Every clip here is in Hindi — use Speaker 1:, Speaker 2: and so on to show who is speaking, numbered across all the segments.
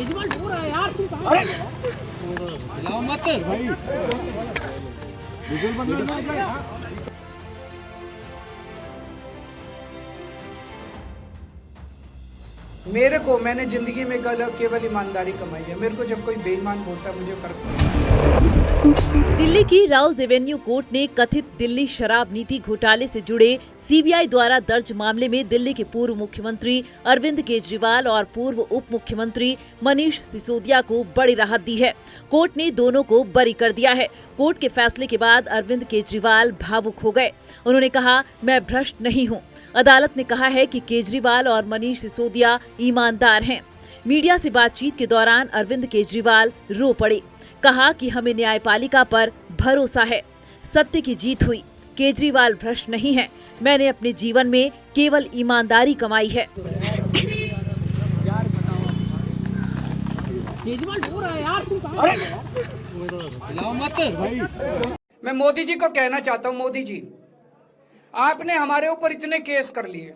Speaker 1: केजरीवाल हो रहा है यार, तू कहाँ है?
Speaker 2: हिलाओ मत भाई, बिल्कुल बंद नहीं है।
Speaker 3: मेरे को मैंने जिंदगी में केवल ईमानदारी कमाई है। मेरे को जब कोई बेईमान बोलता है मुझे फर्क नहीं पड़ता।
Speaker 4: दिल्ली की राउज एवेन्यू कोर्ट ने कथित दिल्ली शराब नीति घोटाले से जुड़े सीबीआई द्वारा दर्ज मामले में दिल्ली के पूर्व मुख्यमंत्री अरविंद केजरीवाल और पूर्व उप मुख्यमंत्री मनीष सिसोदिया को बड़ी राहत दी है। कोर्ट ने दोनों को बरी कर दिया है। कोर्ट के फैसले के बाद अरविंद केजरीवाल भावुक हो गए। उन्होंने कहा, मैं भ्रष्ट नहीं हूँ। अदालत ने कहा है कि केजरीवाल और मनीष सिसोदिया ईमानदार हैं। मीडिया से बातचीत के दौरान अरविंद केजरीवाल रो पड़े। कहा कि हमें न्यायपालिका पर भरोसा है, सत्य की जीत हुई। केजरीवाल भ्रष्ट नहीं है। मैंने अपने जीवन में केवल ईमानदारी कमाई है।
Speaker 1: केजरीवाल हो रहा है यार, तू कहाँ है?
Speaker 2: हिलाओ मत भाई।
Speaker 3: मैं मोदी जी को कहना चाहता हूँ, मोदी जी आपने हमारे ऊपर इतने केस कर लिए,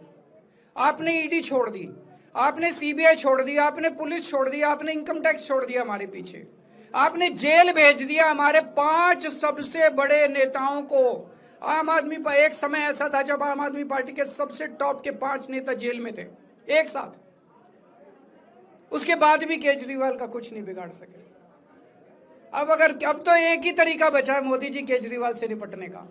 Speaker 3: आपने ईडी छोड़ दी, आपने सीबीआई छोड़ दी, आपने पुलिस छोड़ दी, आपने इनकम टैक्स छोड़ दिया हमारे पीछे, आपने जेल भेज दिया हमारे 5 सबसे बड़े नेताओं को। आम आदमी पर एक समय ऐसा था जब आम आदमी पार्टी के सबसे टॉप के 5 नेता जेल में थे एक साथ। उसके बाद भी केजरीवाल का कुछ नहीं बिगाड़ सके। अब तो एक ही तरीका बचा है मोदी जी केजरीवाल से निपटने का।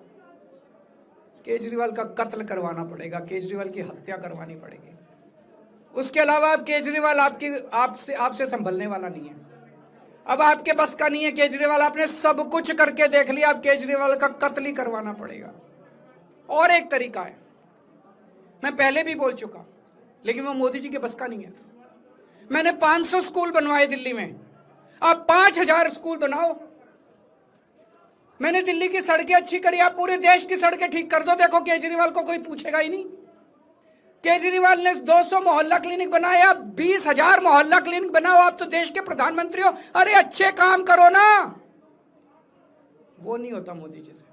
Speaker 3: केजरीवाल का कत्ल करवाना पड़ेगा, केजरीवाल की हत्या करवानी पड़ेगी। उसके अलावा अब केजरीवाल आपसे संभलने वाला नहीं है। अब आपके बस का नहीं है केजरीवाल, आपने सब कुछ करके देख लिया। अब केजरीवाल का कत्ल ही करवाना पड़ेगा। और एक तरीका है, मैं पहले भी बोल चुका, लेकिन वो मोदी जी के बस का नहीं है। मैंने 500 स्कूल बनवाए दिल्ली में, आप 5000 स्कूल बनाओ। मैंने दिल्ली की सड़कें अच्छी करी, आप पूरे देश की सड़कें ठीक कर दो। देखो केजरीवाल को कोई पूछेगा ही नहीं। केजरीवाल ने 200 मोहल्ला क्लिनिक बनाए, आप 20,000 मोहल्ला क्लिनिक बनाओ। आप तो देश के प्रधानमंत्री हो, अरे अच्छे काम करो ना। वो नहीं होता मोदी जी से,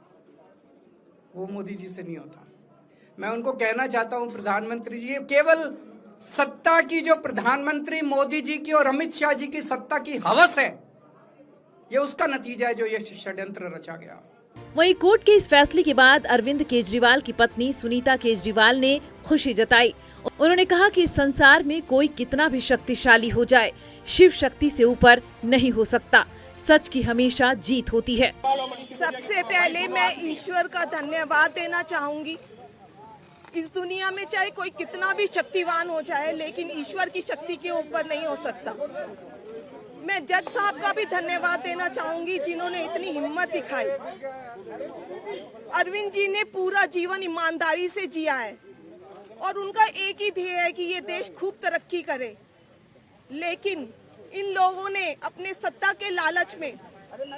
Speaker 3: वो मोदी जी से नहीं होता। मैं उनको कहना चाहता हूं, प्रधानमंत्री जी, केवल सत्ता की जो प्रधानमंत्री मोदी जी की और अमित शाह जी की सत्ता की हवस है, ये उसका नतीजा है जो ये षड्यंत्र रचा गया।
Speaker 4: वहीं कोर्ट के इस फैसले के बाद अरविंद केजरीवाल की पत्नी सुनीता केजरीवाल ने खुशी जताई। उन्होंने कहा कि इस संसार में कोई कितना भी शक्तिशाली हो जाए, शिव शक्ति से ऊपर नहीं हो सकता। सच की हमेशा जीत होती है।
Speaker 5: सबसे पहले मैं ईश्वर का धन्यवाद देना चाहूंगी। इस दुनिया में चाहे कोई कितना भी शक्तिवान हो जाए, लेकिन ईश्वर की शक्ति के ऊपर नहीं हो सकता। मैं जज साहब का भी धन्यवाद देना चाहूंगी जिन्होंने इतनी हिम्मत दिखाई। अरविंद जी ने पूरा जीवन ईमानदारी से जिया है और उनका एक ही ध्येय है कि ये देश खूब तरक्की करे। लेकिन इन लोगों ने अपने सत्ता के लालच में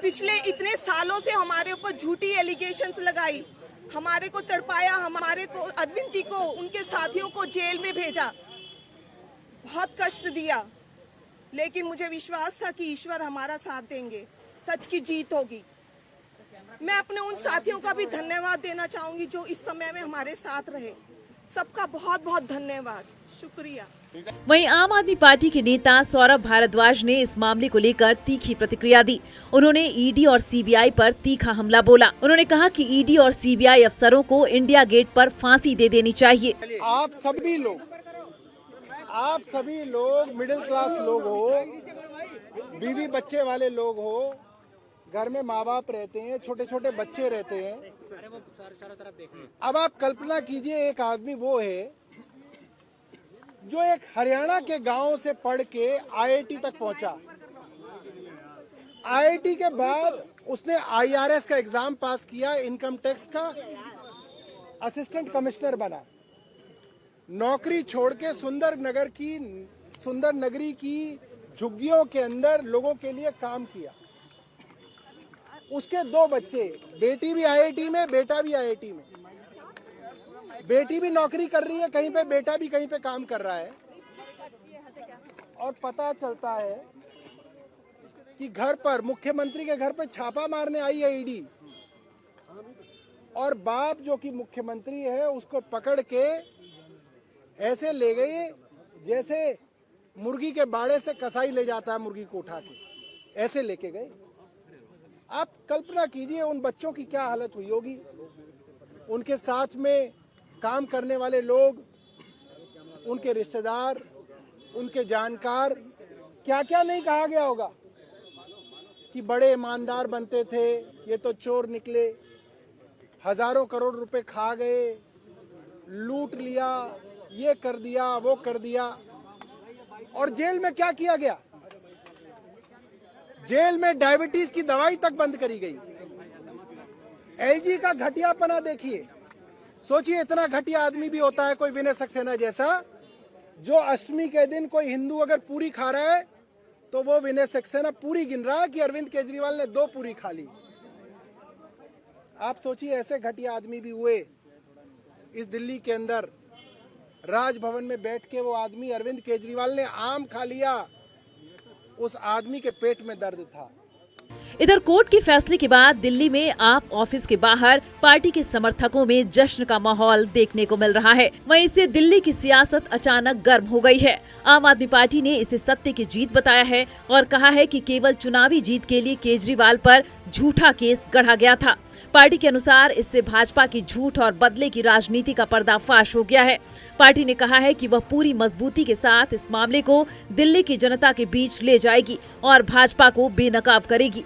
Speaker 5: पिछले इतने सालों से हमारे ऊपर झूठी एलिगेशंस लगाई, हमारे को तड़पाया, हमारे को, अरविंद जी को, उनके साथियों को जेल में भेजा, बहुत कष्ट दिया। लेकिन मुझे विश्वास था कि ईश्वर हमारा साथ देंगे, सच की जीत होगी। मैं अपने उन साथियों का भी धन्यवाद देना चाहूंगी जो इस समय में हमारे साथ रहे। सबका बहुत बहुत धन्यवाद, शुक्रिया।
Speaker 4: वहीं आम आदमी पार्टी के नेता सौरभ भारद्वाज ने इस मामले को लेकर तीखी प्रतिक्रिया दी। उन्होंने ईडी और सीबीआई पर तीखा हमला बोला। उन्होंने कहा कि ईडी और सीबीआई अफसरों को इंडिया गेट पर फांसी दे देनी चाहिए।
Speaker 6: आप सभी लोग मिडिल क्लास लोग हो, बीवी बच्चे वाले लोग हो, घर में माँ बाप रहते हैं, छोटे छोटे बच्चे रहते हैं। अब आप कल्पना कीजिए, एक आदमी वो है जो एक हरियाणा के गांव से पढ़ के आईआईटी तक पहुंचा। आईआईटी के बाद उसने आईआरएस का एग्जाम पास किया, इनकम टैक्स का असिस्टेंट कमिश्नर बना। नौकरी छोड़ के सुंदर नगरी की झुग्गियों के अंदर लोगों के लिए काम किया। उसके 2 बच्चे, बेटी भी आईआईटी में, बेटा भी आईआईटी में। बेटी भी नौकरी कर रही है कहीं पे, बेटा भी कहीं पे काम कर रहा है। और पता चलता है कि घर पर, मुख्यमंत्री के घर पे छापा मारने आई है ईडी, और बाप जो कि मुख्यमंत्री है उसको पकड़ के ऐसे ले गई जैसे मुर्गी के बाड़े से कसाई ले जाता है मुर्गी को उठा के, ऐसे लेके गए। आप कल्पना कीजिए उन बच्चों की क्या हालत हुई होगी, उनके साथ में काम करने वाले लोग, उनके रिश्तेदार, उनके जानकार, क्या क्या नहीं कहा गया होगा कि बड़े ईमानदार बनते थे, ये तो चोर निकले, हजारों करोड़ रुपए खा गए, लूट लिया, ये कर दिया, वो कर दिया। और जेल में क्या किया गया? जेल में डायबिटीज की दवाई तक बंद करी गई। एलजी का घटियापना देखिए। सोचिए इतना घटिया आदमी भी होता है कोई विनय सक्सेना जैसा, जो अष्टमी के दिन कोई हिंदू अगर पूरी खा रहा है तो वो विनय सक्सेना पूरी गिन रहा है कि अरविंद केजरीवाल ने 2 पूरी खा ली। आप सोचिए ऐसे घटिया आदमी भी हुए इस दिल्ली के अंदर। राजभवन में बैठ के वो आदमी अरविंद केजरीवाल ने आम खा लिया, उस आदमी के पेट में दर्द था।
Speaker 4: इधर कोर्ट के फैसले के बाद दिल्ली में आप ऑफिस के बाहर पार्टी के समर्थकों में जश्न का माहौल देखने को मिल रहा है। वहीं इससे दिल्ली की सियासत अचानक गर्म हो गई है। आम आदमी पार्टी ने इसे सत्य की जीत बताया है और कहा है कि केवल चुनावी जीत के लिए केजरीवाल पर झूठा केस गढ़ा गया था। पार्टी के अनुसार इससे भाजपा की झूठ और बदले की राजनीति का पर्दाफाश हो गया है। पार्टी ने कहा है कि वह पूरी मजबूती के साथ इस मामले को दिल्ली की जनता के बीच ले जाएगी और भाजपा को बेनकाब करेगी।